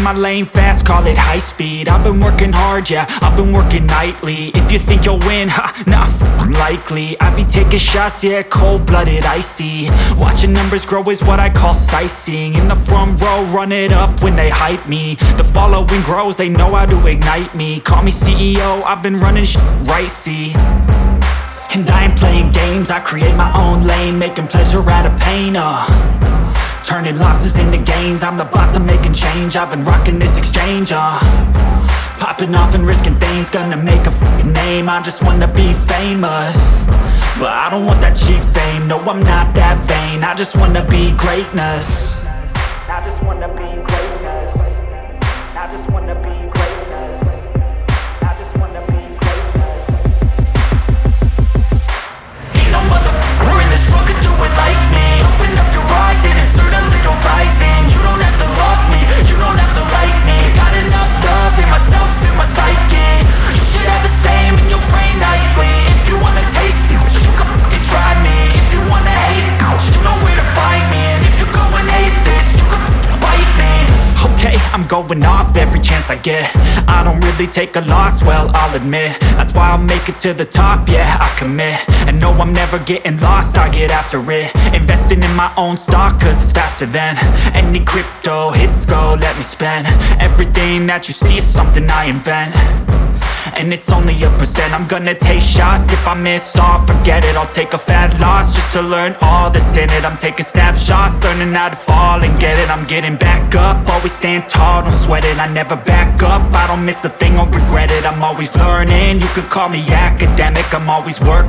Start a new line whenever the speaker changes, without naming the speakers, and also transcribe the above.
my lane fast, call it high speed. I've been working hard, yeah, I've been working nightly. If you think you'll win, ha, not likely. I be taking shots, yeah, cold-blooded, icy. Watching numbers grow is what I call sightseeing. In the front row, run it up when they hype me. The following grows, they know how to ignite me. Call me CEO, I've been running shit right, see. And I ain't playing games, I create my own lane, making pleasure out of pain, turning losses into gains. I'm the boss, I'm making change. I've been rocking this exchange, popping off and risking things. Gonna make a f***ing name, I just wanna be famous. But I don't want that cheap fame, no I'm not that vain. I just wanna be greatness. I just wanna be greatness. I just wanna be greatness. I just wanna be greatness. Ain't no motherfucker in this world could do it like me. Open up your eyes and insert a little rising. You don't have to love me, you don't have to like me. Got enough love in myself, in my psyche. You should have the same in your brain nightly. If you wanna taste me, you can fucking try me. If you wanna hate me, you know where to find me. And if you're going hate this, you can fucking bite me. Okay, I'm going off every chance I get. I don't really take a loss, well, I'll admit. That's why I'll make it to the top, yeah, I commit. And no, I'm never getting lost, I get after it. Investing in my own stock, cause it's faster than any crypto hits go, let me spend. Everything that you see is something I invent. And it's only a percent. I'm gonna take shots. If I miss all, forget it. I'll take a fat loss just to learn all that's in it. I'm taking snapshots, learning how to fall and get it. I'm getting back up, always stand tall, don't sweat it. I never back up, I don't miss a thing or regret it. I'm always learning, you could call me academic. I'm always working.